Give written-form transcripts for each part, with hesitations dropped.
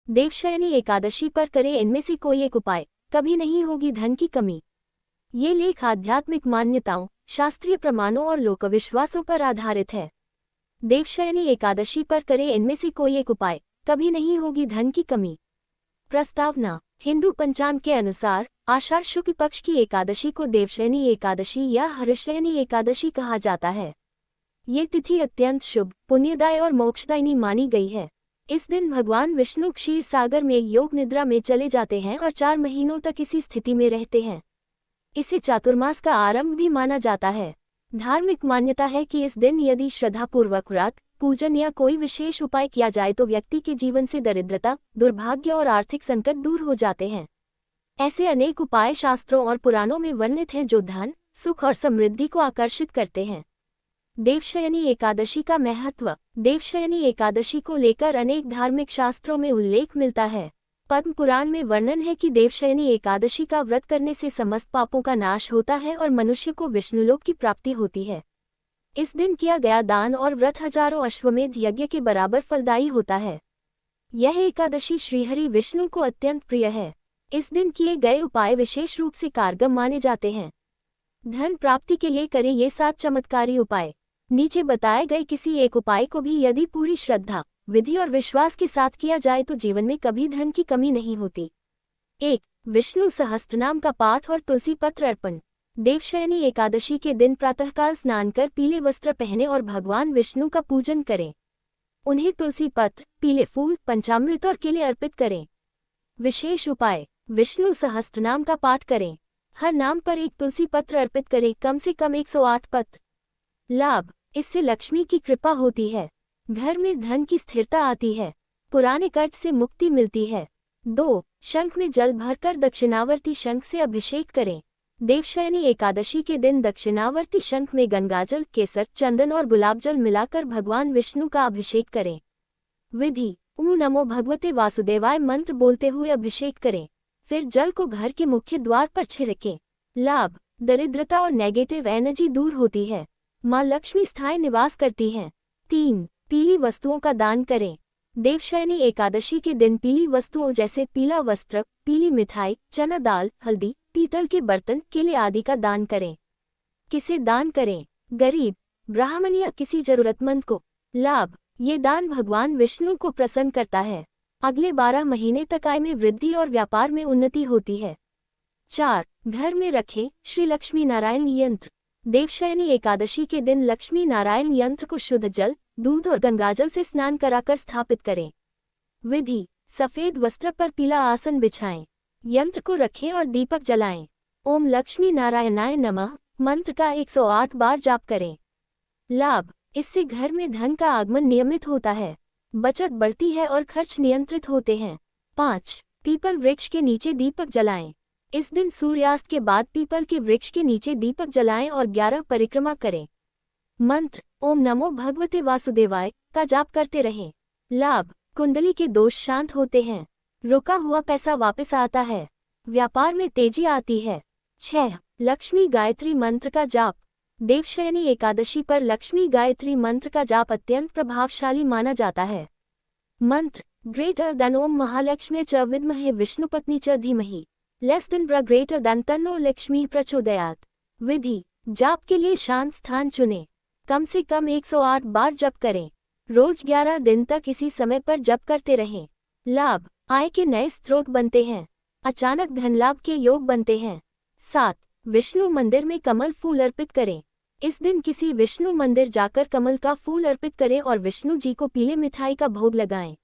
देवशयनी एकादशी पर करें इनमें से कोई एक उपाय, कभी नहीं होगी धन की कमी। ये लेख आध्यात्मिक मान्यताओं, शास्त्रीय प्रमाणों और लोकविश्वासों पर आधारित है। देवशयनी एकादशी पर करें इनमें से कोई एक उपाय, कभी नहीं होगी धन की कमी। प्रस्तावना। हिंदू पंचांग के अनुसार आषाढ़ शुक्ल पक्ष की एकादशी को देवशयनी एकादशी या हर्षयनी एकादशी कहा जाता है। ये तिथि अत्यंत शुभ, पुण्यदाय और मोक्षदायिनी मानी गई है। इस दिन भगवान विष्णु क्षीर सागर में योग निद्रा में चले जाते हैं और 4 महीनों तक इसी स्थिति में रहते हैं। इसे चातुर्मास का आरंभ भी माना जाता है। धार्मिक मान्यता है कि इस दिन यदि श्रद्धापूर्वक व्रत, पूजन या कोई विशेष उपाय किया जाए तो व्यक्ति के जीवन से दरिद्रता, दुर्भाग्य और आर्थिक संकट दूर हो जाते हैं। ऐसे अनेक उपाय शास्त्रों और पुराणों में वर्णित हैं जो धन, सुख और समृद्धि को आकर्षित करते हैं। देवशयनी एकादशी का महत्व। देवशयनी एकादशी को लेकर अनेक धार्मिक शास्त्रों में उल्लेख मिलता है। पद्म पुराण में वर्णन है कि देवशयनी एकादशी का व्रत करने से समस्त पापों का नाश होता है और मनुष्य को विष्णुलोक की प्राप्ति होती है। इस दिन किया गया दान और व्रत हजारों अश्वमेध यज्ञ के बराबर फलदायी होता है। यह एकादशी श्रीहरि विष्णु को अत्यंत प्रिय है। इस दिन किए गए उपाय विशेष रूप से कारगर माने जाते हैं। धन प्राप्ति के लिए करें ये 7 चमत्कारी उपाय। नीचे बताए गए किसी एक उपाय को भी यदि पूरी श्रद्धा, विधि और विश्वास के साथ किया जाए तो जीवन में कभी धन की कमी नहीं होती। 1. विष्णु सहस्त्रनाम का पाठ और तुलसी पत्र अर्पण। देवशयनी एकादशी के दिन प्रातःकाल स्नान कर पीले वस्त्र पहने और भगवान विष्णु का पूजन करें। उन्हें तुलसी पत्र, पीले फूल, पंचामृत और केले अर्पित करें। विशेष उपाय। विष्णु सहस्त्रनाम का पाठ करें। हर नाम पर एक तुलसी पत्र अर्पित करें, कम से कम 108 पत्र। लाभ। इससे लक्ष्मी की कृपा होती है। घर में धन की स्थिरता आती है। पुराने कर्ज से मुक्ति मिलती है। 2. शंख में जल भरकर दक्षिणावर्ती शंख से अभिषेक करें। देवशयनी एकादशी के दिन दक्षिणावर्ती शंख में गंगाजल, केसर, चंदन और गुलाब जल मिलाकर भगवान विष्णु का अभिषेक करें। विधि। ओम नमो भगवते वासुदेवाय मंत्र बोलते हुए अभिषेक करें। फिर जल को घर के मुख्य द्वार पर छिड़कें। लाभ। दरिद्रता और नेगेटिव एनर्जी दूर होती है। माँ लक्ष्मी स्थायी निवास करती हैं। 3. पीली वस्तुओं का दान करें। देवशयनी एकादशी के दिन पीली वस्तुओं जैसे पीला वस्त्र, पीली मिठाई, चना दाल, हल्दी, पीतल के बर्तन, केले आदि का दान करें। किसे दान करें? गरीब, ब्राह्मण या किसी जरूरतमंद को। लाभ। ये दान भगवान विष्णु को प्रसन्न करता है। अगले 12 महीने तक आय में वृद्धि और व्यापार में उन्नति होती है। 4. घर में रखें श्री लक्ष्मी नारायण यंत्र। देवशयनी एकादशी के दिन लक्ष्मी नारायण यंत्र को शुद्ध जल, दूध और गंगाजल से स्नान कराकर स्थापित करें। विधि। सफेद वस्त्र पर पीला आसन बिछाएं। यंत्र को रखें और दीपक जलाएं। ओम लक्ष्मी नारायणाय नमः मंत्र का 108 बार जाप करें। लाभ। इससे घर में धन का आगमन नियमित होता है, बचत बढ़ती है और खर्च नियंत्रित होते हैं। 5. पीपल वृक्ष के नीचे दीपक जलाएं। इस दिन सूर्यास्त के बाद पीपल के वृक्ष के नीचे दीपक जलाएं और 11 परिक्रमा करें। मंत्र। ओम नमो भगवते वासुदेवाय का जाप करते रहें। लाभ। कुंडली के दोष शांत होते हैं। रुका हुआ पैसा वापस आता है। व्यापार में तेजी आती है। 6. लक्ष्मी गायत्री मंत्र का जाप। देवशयनी एकादशी पर लक्ष्मी गायत्री मंत्र का जाप अत्यंत प्रभावशाली माना जाता है। मंत्र। ग्रेटर देन ओम महालक्ष्मी च विद्महे विष्णुपत्नी च धीमहि लेस देन ब्र ग्रेटर देन तन्नो लक्ष्मी प्रचोदयात्। विधि। जाप के लिए शांत स्थान चुनें। कम से कम 108 बार जप करें। रोज 11 दिन तक इसी समय पर जप करते रहें। लाभ। आय के नए स्रोत बनते हैं। अचानक धन लाभ के योग बनते हैं। 7. विष्णु मंदिर में कमल फूल अर्पित करें। इस दिन किसी विष्णु मंदिर जाकर कमल का फूल अर्पित करें और विष्णु जी को पीले मिठाई का भोग लगाएं।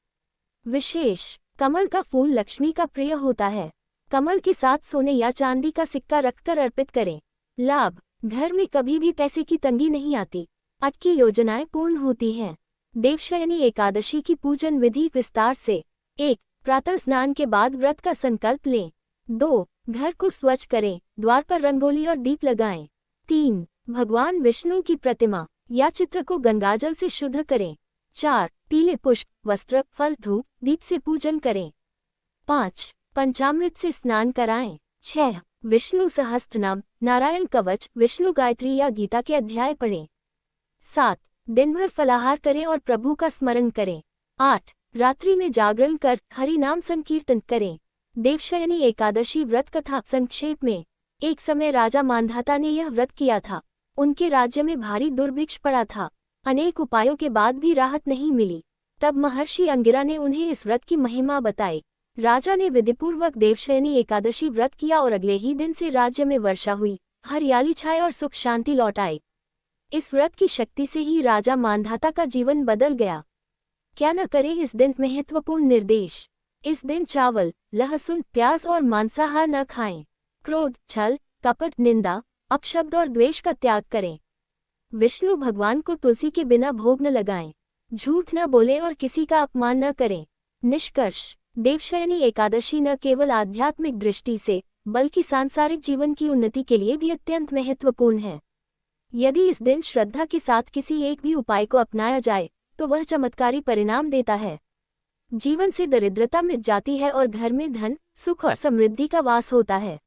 विशेष। कमल का फूल लक्ष्मी का प्रिय होता है। कमल के साथ सोने या चांदी का सिक्का रखकर अर्पित करें। लाभ। घर में कभी भी पैसे की तंगी नहीं आती। अटकी योजनाएं पूर्ण होती हैं। देवशयनी एकादशी की पूजन विधि विस्तार से। 1. प्रातः स्नान के बाद व्रत का संकल्प लें। 2. घर को स्वच्छ करें, द्वार पर रंगोली और दीप लगाएं। 3. भगवान विष्णु की प्रतिमा या चित्र को गंगाजल से शुद्ध करें। 4. पीले पुष्प, वस्त्र, फल, धूप, दीप से पूजन करें। 5. पंचामृत से स्नान कराएं। 6. विष्णु सहस्त्रनाम, नारायण कवच, विष्णु गायत्री या गीता के अध्याय पढ़ें। 7. दिन भर फलाहार करें और प्रभु का स्मरण करें। 8. रात्रि में जागरण कर हरि नाम संकीर्तन करें। देवशयनी एकादशी व्रत कथा संक्षेप में। एक समय राजा मांधाता ने यह व्रत किया था। उनके राज्य में भारी दुर्भिक्ष पड़ा था। अनेक उपायों के बाद भी राहत नहीं मिली। तब महर्षि अंगिरा ने उन्हें इस व्रत की महिमा बताई। राजा ने विधिपूर्वक देवशयनी एकादशी व्रत किया और अगले ही दिन से राज्य में वर्षा हुई, हरियाली छाई और सुख शांति लौट आई। इस व्रत की शक्ति से ही राजा मांधाता का जीवन बदल गया। क्या न करें इस दिन? महत्वपूर्ण निर्देश। इस दिन चावल, लहसुन, प्याज और मांसाहार न खाएं। क्रोध, छल, कपट, निंदा, अपशब्द और द्वेष का त्याग करें। विष्णु भगवान को तुलसी के बिना भोग न लगाएं। झूठ न बोलें और किसी का अपमान न करें। निष्कर्ष, देवशयनी एकादशी न केवल आध्यात्मिक दृष्टि से बल्कि सांसारिक जीवन की उन्नति के लिए भी अत्यंत महत्वपूर्ण है। यदि इस दिन श्रद्धा के साथ किसी एक भी उपाय को अपनाया जाए तो वह चमत्कारी परिणाम देता है। जीवन से दरिद्रता मिट जाती है और घर में धन, सुख और समृद्धि का वास होता है।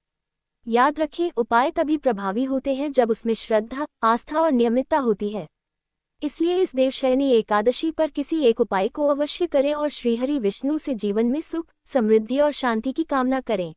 याद रखें, उपाय तभी प्रभावी होते हैं जब उसमें श्रद्धा, आस्था और नियमितता होती है। इसलिए इस देवशयनी एकादशी पर किसी एक उपाय को अवश्य करें और श्रीहरि विष्णु से जीवन में सुख, समृद्धि और शांति की कामना करें।